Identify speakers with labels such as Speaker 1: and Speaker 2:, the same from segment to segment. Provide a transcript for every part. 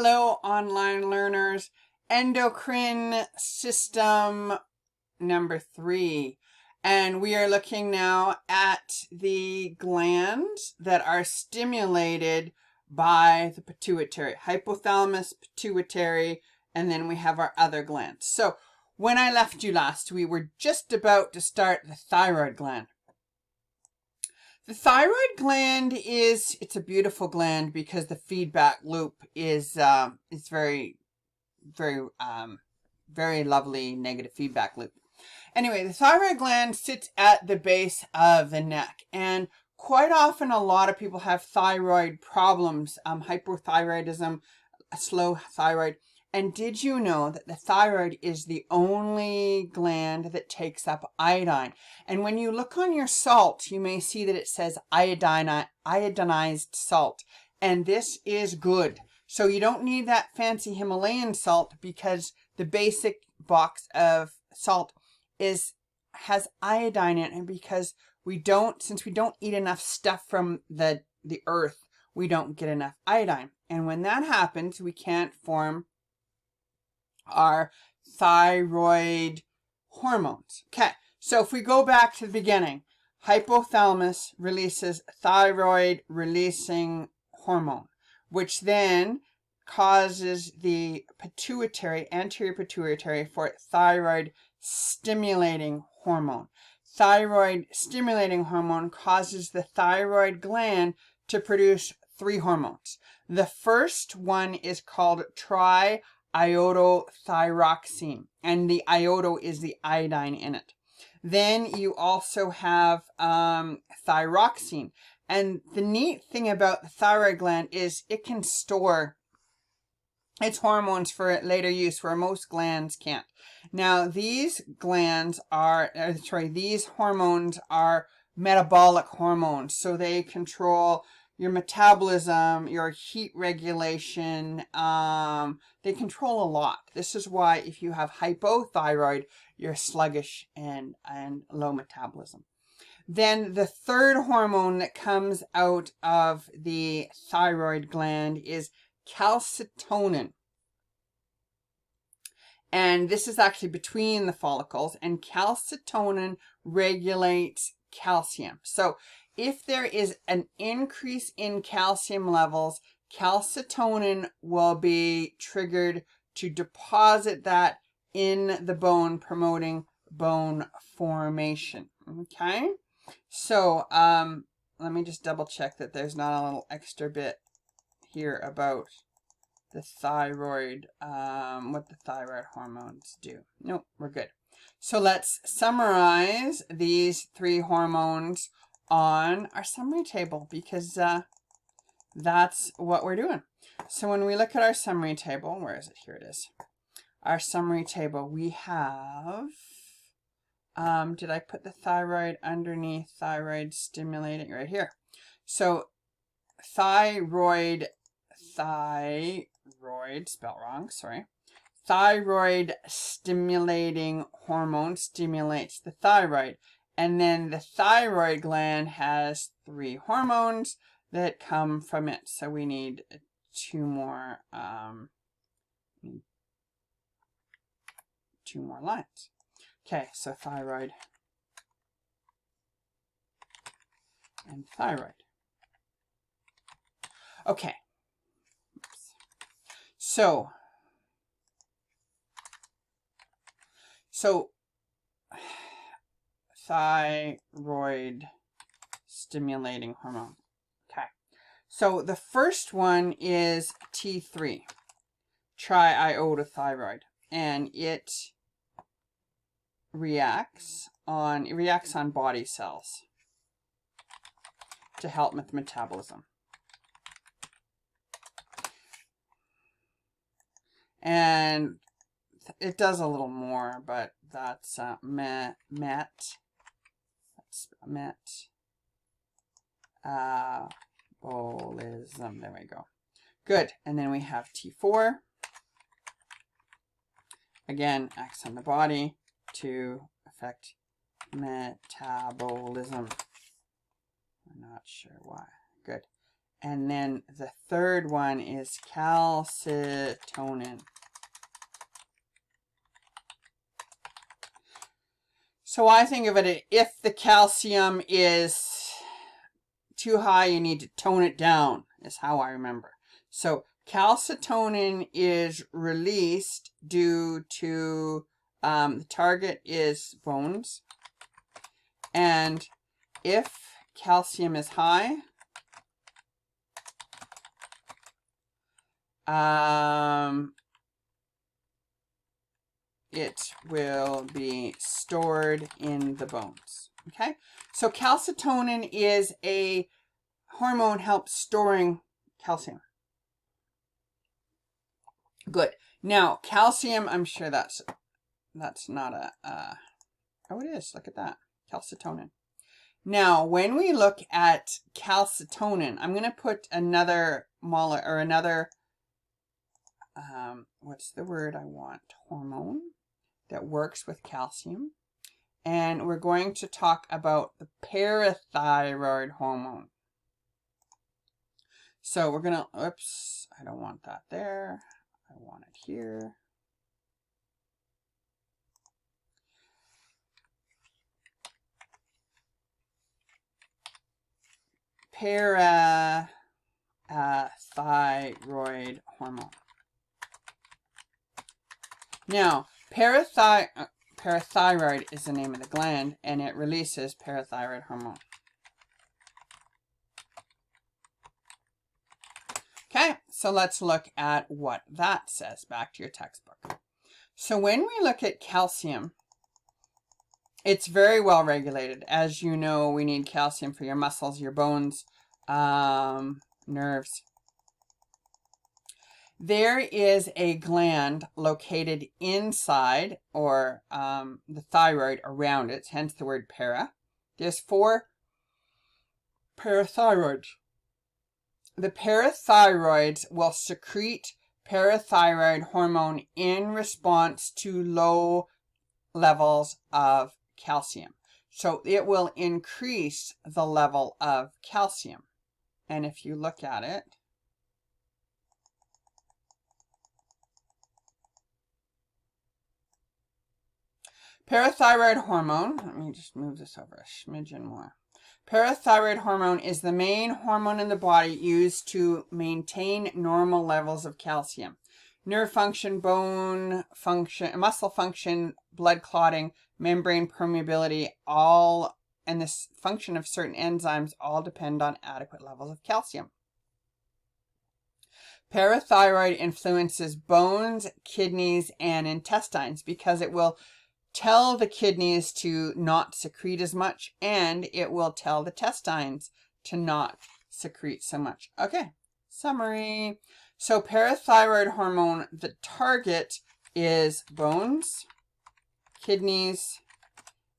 Speaker 1: Hello, online learners. Endocrine system number 3. And we are looking now at the glands that are stimulated by the pituitary, hypothalamus, pituitary, and then we have our other glands. So when I left you last, we were just about to start the thyroid gland. The thyroid gland it's a beautiful gland because the feedback loop is very lovely negative feedback loop. Anyway, the thyroid gland sits at the base of the neck, and quite often a lot of people have thyroid problems, hypothyroidism, a slow thyroid. And did you know that the thyroid is the only gland that takes up iodine? And when you look on your salt, you may see that it says iodinized salt. And this is good. So you don't need that fancy Himalayan salt because the basic box of salt has iodine in it. And because since we don't eat enough stuff from the earth, we don't get enough iodine. And when that happens, we can't form our thyroid hormones. Okay, so if we go back to the beginning, hypothalamus releases thyroid releasing hormone, which then causes the pituitary, anterior pituitary, for thyroid stimulating hormone. Thyroid stimulating hormone causes the thyroid gland to produce 3 hormones. The first one is called triiodothyroxine, and the iodo is the iodine in it. Then you also have thyroxine, and the neat thing about the thyroid gland is it can store its hormones for later use, where most glands can't. Now these hormones are metabolic hormones, so they control your metabolism, your heat regulation, they control a lot. This is why if you have hypothyroid, you're sluggish and low metabolism. Then the third hormone that comes out of the thyroid gland is calcitonin. And this is actually between the follicles, and calcitonin regulates calcium. So if there is an increase in calcium levels, calcitonin will be triggered to deposit that in the bone, promoting bone formation. Okay, so let me just double check that there's not a little extra bit here about the thyroid, what the thyroid hormones do. Nope, we're good. So let's summarize these 3 hormones on our summary table, because that's what we're doing. So when we look at our summary table, where is it? Here it is. Our summary table, we have, did I put the thyroid underneath thyroid stimulating? Right here. So thyroid, spelled wrong, sorry. Thyroid stimulating hormone stimulates the thyroid. And then the thyroid gland has 3 hormones that come from it. So we need 2 more lines. Okay, so thyroid and thyroid. Okay. Oops. So thyroid stimulating hormone. Okay. So the first one is T3, triiodothyroid, and it reacts on body cells to help with metabolism. And it does a little more, but that's metabolism. There we go. Good. And then we have T4. Again, acts on the body to affect metabolism. I'm not sure why. Good. And then the third one is calcitonin. So I think of it, if the calcium is too high, you need to tone it down, is how I remember. So calcitonin is released due to, the target is bones. And if calcium is high, it will be stored in the bones. Okay, so calcitonin is a hormone helps storing calcium. Good. Now calcium, I'm sure that's not a oh, it is. Look at that, calcitonin. Now when we look at calcitonin, I'm going to put another what's the word I want, hormone that works with calcium, and we're going to talk about the parathyroid hormone. So we're gonna, oops, I don't want that there, I want it here. Parathyroid hormone. Now, parathyroid is the name of the gland, and it releases parathyroid hormone. Okay, so let's look at what that says. Back to your textbook. So when we look at calcium, it's very well regulated. As you know, we need calcium for your muscles, your bones, nerves. There is a gland located inside, or the thyroid around it, hence the word para. There's 4 parathyroids. The parathyroids will secrete parathyroid hormone in response to low levels of calcium. So it will increase the level of calcium. And if you look at it, parathyroid hormone, let me just move this over a smidgen more. Parathyroid hormone is the main hormone in the body used to maintain normal levels of calcium. Nerve function, bone function, muscle function, blood clotting, membrane permeability, all, and the function of certain enzymes all depend on adequate levels of calcium. Parathyroid influences bones, kidneys, and intestines because it will tell the kidneys to not secrete as much, and it will tell the intestines to not secrete so much. Okay, summary. So parathyroid hormone, the target is bones, kidneys,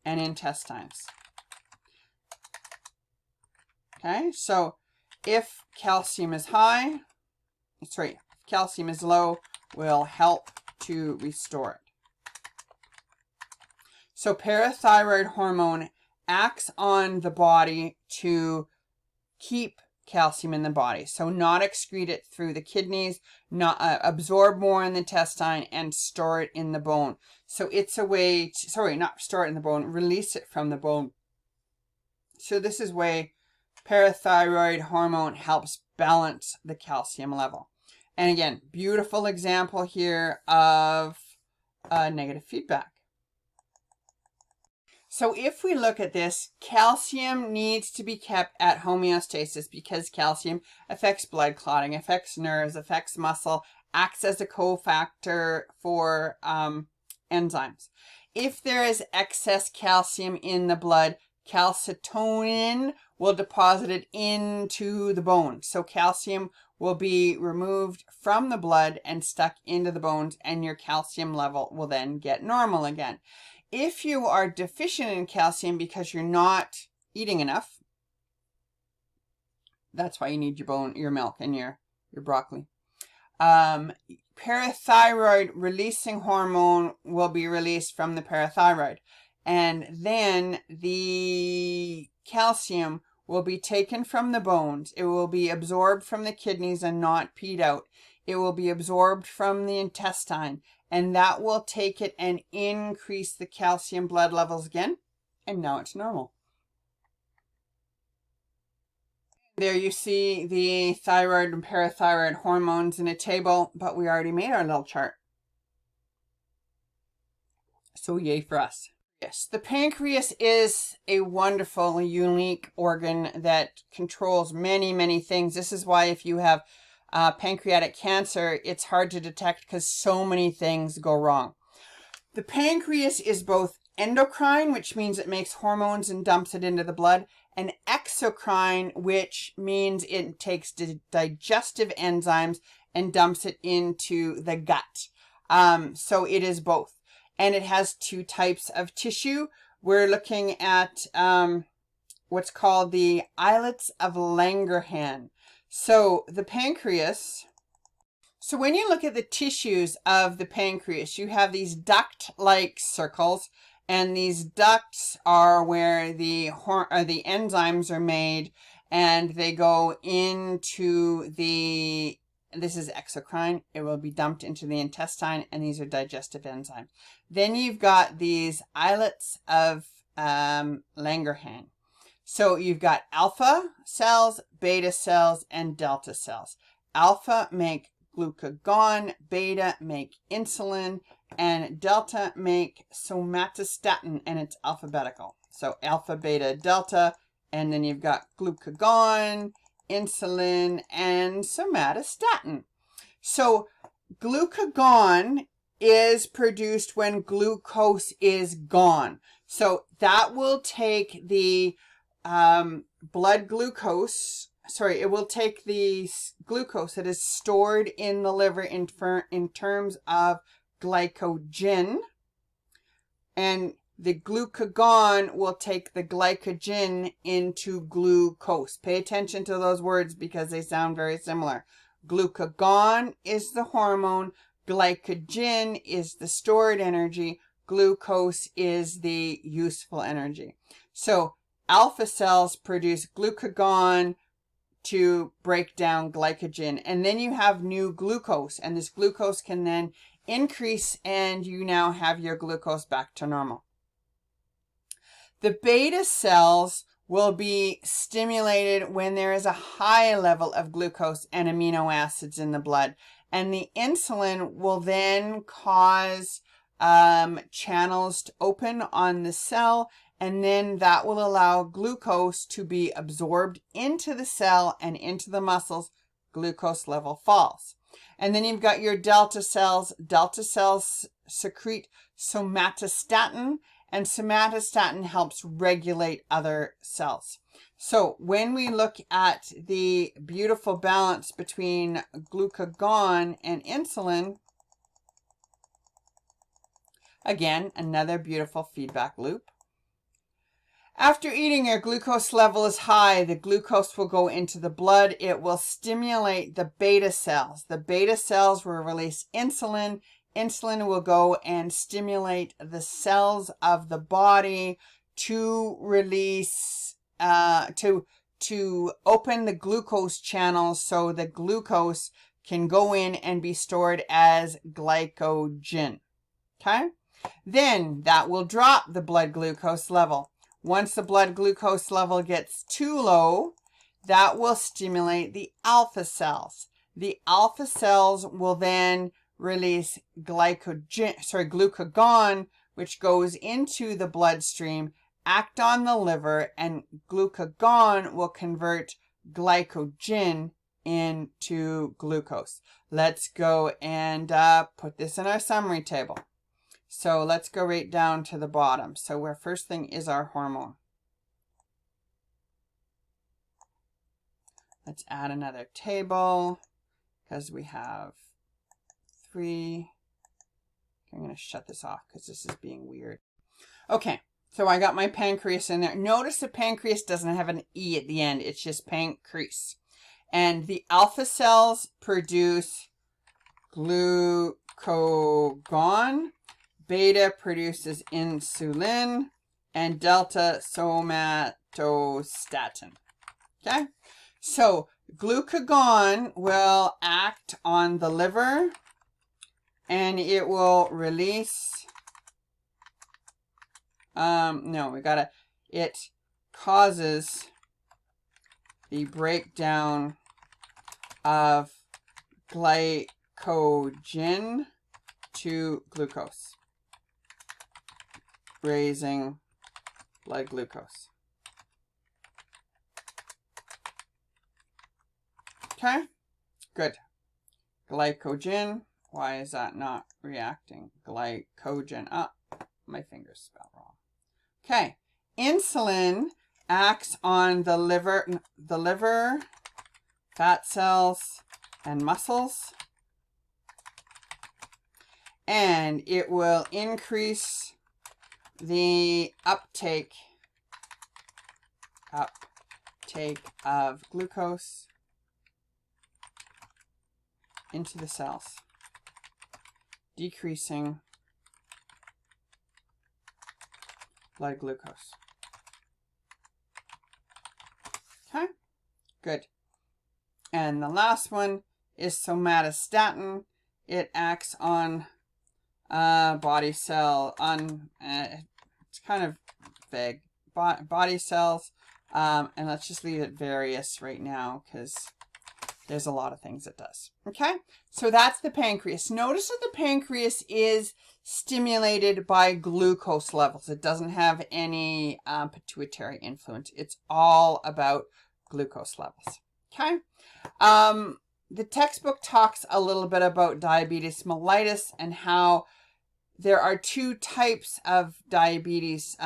Speaker 1: and intestines. Okay, so if calcium is high, if calcium is low, will help to restore it. So parathyroid hormone acts on the body to keep calcium in the body. So not excrete it through the kidneys, not absorb more in the intestine, and store it in the bone. So it's a way to, not store it in the bone, release it from the bone. So this is way parathyroid hormone helps balance the calcium level. And again, beautiful example here of negative feedback. So if we look at this, calcium needs to be kept at homeostasis because calcium affects blood clotting, affects nerves, affects muscle, acts as a cofactor for enzymes. If there is excess calcium in the blood, calcitonin will deposit it into the bone. So calcium will be removed from the blood and stuck into the bones, and your calcium level will then get normal again. If you are deficient in calcium because you're not eating enough, that's why you need your milk and your broccoli. Parathyroid releasing hormone will be released from the parathyroid, and then the calcium will be taken from the bones. It will be absorbed from the kidneys and not peed out. It will be absorbed from the intestine, and that will take it and increase the calcium blood levels again, and now it's normal. There you see the thyroid and parathyroid hormones in a table, but we already made our little chart. So yay for us. Yes, the pancreas is a wonderful, unique organ that controls many, many things. This is why if you have pancreatic cancer, it's hard to detect because so many things go wrong. The pancreas is both endocrine, which means it makes hormones and dumps it into the blood, and exocrine, which means it takes digestive enzymes and dumps it into the gut. So it is both. And it has two types of tissue. We're looking at what's called the islets of Langerhans. So the pancreas, so when you look at the tissues of the pancreas, you have these duct-like circles, and these ducts are where the enzymes are made, and they go into the, this is exocrine, it will be dumped into the intestine, and these are digestive enzymes. Then you've got these islets of Langerhans. So you've got alpha cells, beta cells, and delta cells. Alpha make glucagon, beta make insulin, and delta make somatostatin, and it's alphabetical. So alpha, beta, delta, and then you've got glucagon, insulin, and somatostatin. So glucagon is produced when glucose is gone. So that will take the blood glucose, sorry, it will take the glucose that is stored in the liver in terms of glycogen, and the glucagon will take the glycogen into glucose. Pay attention to those words because they sound very similar. Glucagon is the hormone, glycogen is the stored energy, glucose is the useful energy. So alpha cells produce glucagon to break down glycogen, and then you have new glucose, and this glucose can then increase, and you now have your glucose back to normal. The beta cells will be stimulated when there is a high level of glucose and amino acids in the blood, and the insulin will then cause channels to open on the cell, and then that will allow glucose to be absorbed into the cell and into the muscles. Glucose level falls. And then you've got your delta cells. Delta cells secrete somatostatin, and somatostatin helps regulate other cells. So when we look at the beautiful balance between glucagon and insulin, again, another beautiful feedback loop. After eating, your glucose level is high. The glucose will go into the blood. It will stimulate the beta cells. The beta cells will release insulin. Insulin will go and stimulate the cells of the body to release, to open the glucose channels so the glucose can go in and be stored as glycogen. Okay? Then that will drop the blood glucose level. Once the blood glucose level gets too low, that will stimulate the alpha cells. The alpha cells will then release glucagon, which goes into the bloodstream, act on the liver, and glucagon will convert glycogen into glucose. Let's go and put this in our summary table. So let's go right down to the bottom. So our first thing is our hormone. Let's add another table because we have 3. I'm going to shut this off because this is being weird. Okay, so I got my pancreas in there. Notice the pancreas doesn't have an E at the end. It's just pancreas. And the alpha cells produce glucagon. Beta produces insulin, and delta somatostatin. Okay, so glucagon will act on the liver and it will release, it causes the breakdown of glycogen to glucose, raising blood glucose. Okay, good. Glycogen, why is that not reacting? Glycogen, my fingers spelled wrong. Okay, insulin acts on the liver, fat cells, and muscles, and it will increase the uptake of glucose into the cells, decreasing blood glucose. Okay, good. And the last one is somatostatin. It acts on body cell, it's kind of vague, body cells, and let's just leave it various right now because there's a lot of things it does. Okay, so that's the pancreas. Notice that the pancreas is stimulated by glucose levels. It doesn't have any pituitary influence. It's all about glucose levels. Okay, the textbook talks a little bit about diabetes mellitus and how there are two types of diabetes,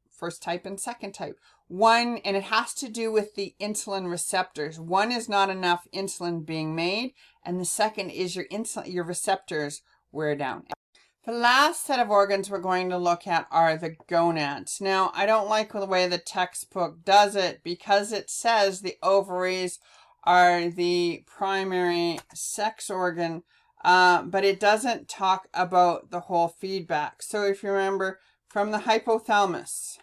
Speaker 1: first type and second type. One, and it has to do with the insulin receptors. One is not enough insulin being made, and the second is your receptors wear down. The last set of organs we're going to look at are the gonads. Now, I don't like the way the textbook does it because it says the ovaries are the primary sex organ, but it doesn't talk about the whole feedback. So if you remember from the hypothalamus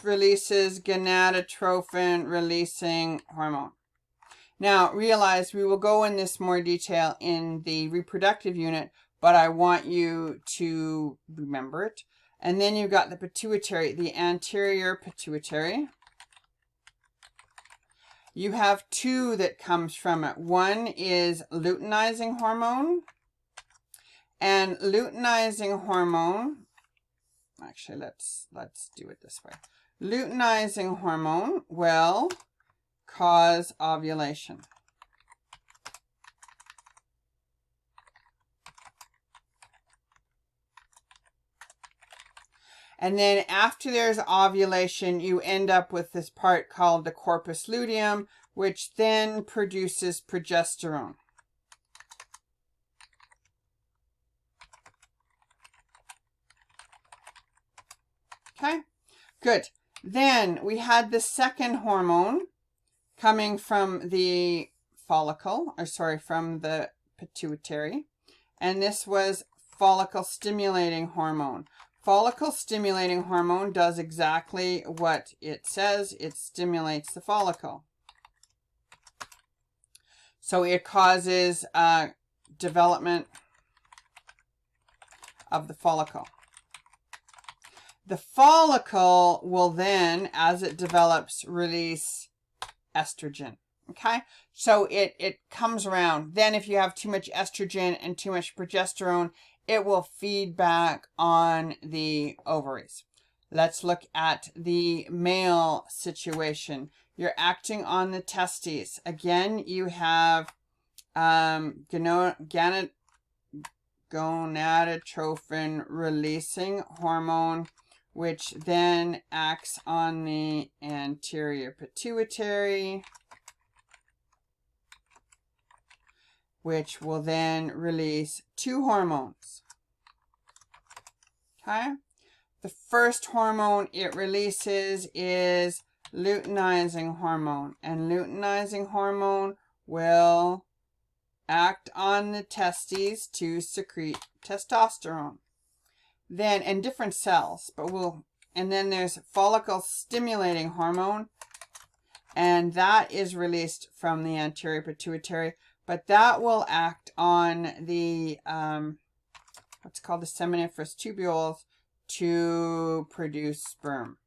Speaker 1: releases gonadotropin releasing hormone. Now realize we will go in this more detail in the reproductive unit, but I want you to remember it. And then you've got the pituitary, the anterior pituitary. You have two that comes from it. One is luteinizing hormone. And luteinizing hormone, actually let's do it this way. Luteinizing hormone will cause ovulation. And then after there's ovulation, you end up with this part called the corpus luteum, which then produces progesterone. Okay, good. Then we had the second hormone coming from the follicle, or sorry, from the pituitary. And this was follicle stimulating hormone. Follicle stimulating hormone does exactly what it says. It stimulates the follicle. So it causes development of the follicle. The follicle will then, as it develops, release estrogen. Okay, so it comes around. Then if you have too much estrogen and too much progesterone, it will feed back on the ovaries. Let's look at the male situation. You're acting on the testes. Again, you have gonadotropin releasing hormone, which then acts on the anterior pituitary, which will then release two hormones. Okay, the first hormone it releases is luteinizing hormone, and luteinizing hormone will act on the testes to secrete testosterone. Then, and different cells, but we'll And then there's follicle stimulating hormone, and that is released from the anterior pituitary, but that will act on the what's called the seminiferous tubules to produce sperm.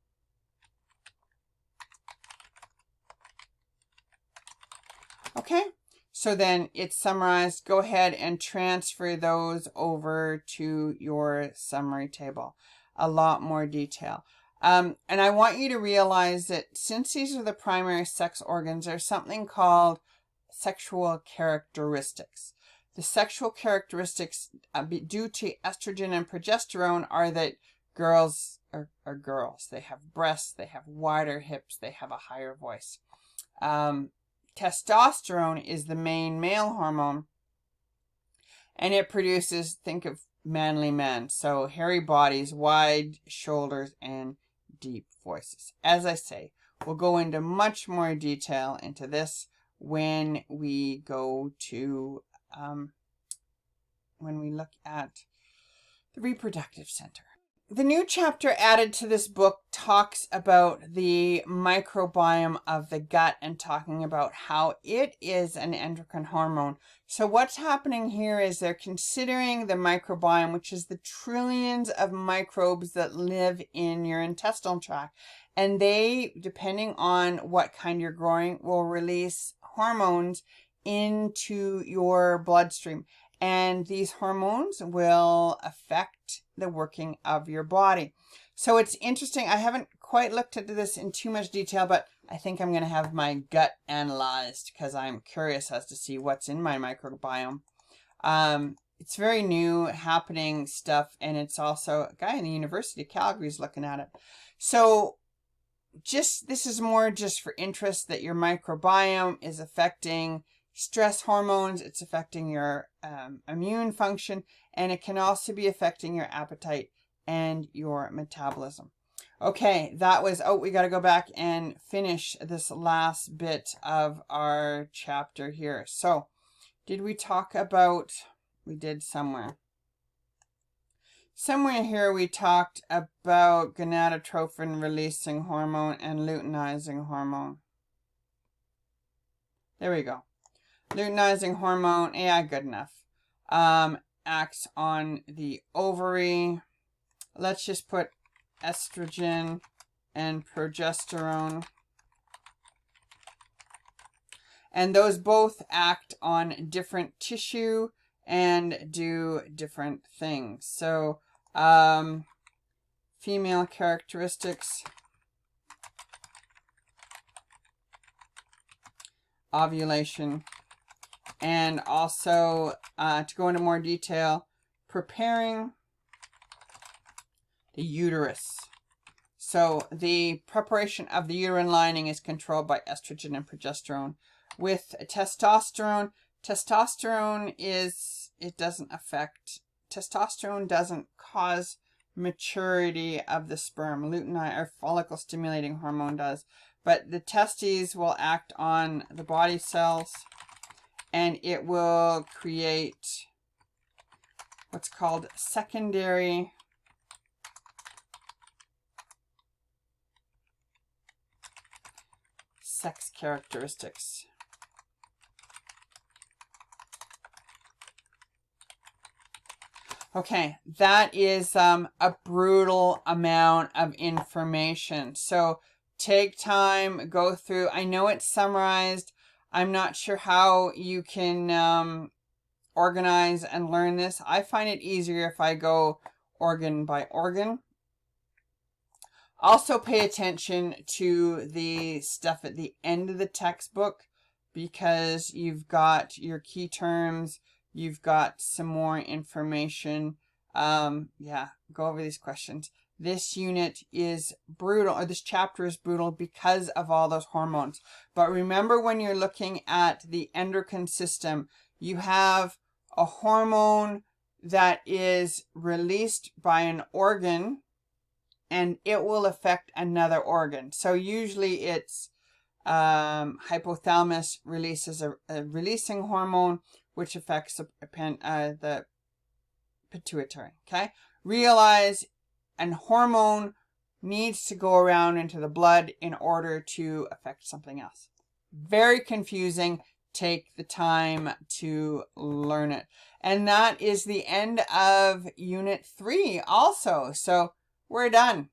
Speaker 1: Okay, so then it's summarized. Go ahead and transfer those over to your summary table. A lot more detail. And I want you to realize that since these are the primary sex organs, there's something called sexual characteristics. The sexual characteristics due to estrogen and progesterone are that girls are girls. They have breasts, they have wider hips, they have a higher voice. Testosterone is the main male hormone, and it produces, think of manly men. So hairy bodies, wide shoulders, and deep voices. As I say, we'll go into much more detail into this when we go to, when we look at the reproductive center. The new chapter added to this book talks about the microbiome of the gut and talking about how it is an endocrine hormone. So what's happening here is they're considering the microbiome, which is the trillions of microbes that live in your intestinal tract. And they, depending on what kind you're growing, will release hormones into your bloodstream. And these hormones will affect the working of your body. So it's interesting. I haven't quite looked into this in too much detail, but I think I'm going to have my gut analyzed because I'm curious as to see what's in my microbiome. It's very new happening stuff, and it's also a guy in the University of Calgary is looking at it. So this is more just for interest that your microbiome is affecting stress hormones, it's affecting your immune function, and it can also be affecting your appetite and your metabolism. Okay, that was, we got to go back and finish this last bit of our chapter here. So, did we talk about, we did somewhere. Somewhere here we talked about gonadotropin releasing hormone and luteinizing hormone. There we go. Luteinizing hormone, yeah, good enough. Acts on the ovary. Let's just put estrogen and progesterone. And those both act on different tissue and do different things. So, female characteristics. Ovulation. And also, to go into more detail, preparing the uterus. So the preparation of the uterine lining is controlled by estrogen and progesterone. With testosterone, testosterone doesn't cause maturity of the sperm. Luteinizing or follicle stimulating hormone does. But the testes will act on the body cells, and it will create what's called secondary sex characteristics. Okay, that is a brutal amount of information. So take time, go through. I know it's summarized. I'm not sure how you can organize and learn this. I find it easier if I go organ by organ. Also pay attention to the stuff at the end of the textbook because you've got your key terms, you've got some more information. Yeah, go over these questions. This unit is brutal, or this chapter is brutal because of all those hormones. But remember, when you're looking at the endocrine system, you have a hormone that is released by an organ and it will affect another organ. So usually it's hypothalamus releases a releasing hormone which affects the pituitary. Okay, realize a hormone needs to go around into the blood in order to affect something else. Very confusing. Take the time to learn it. And that is the end of Unit 3 also. So we're done.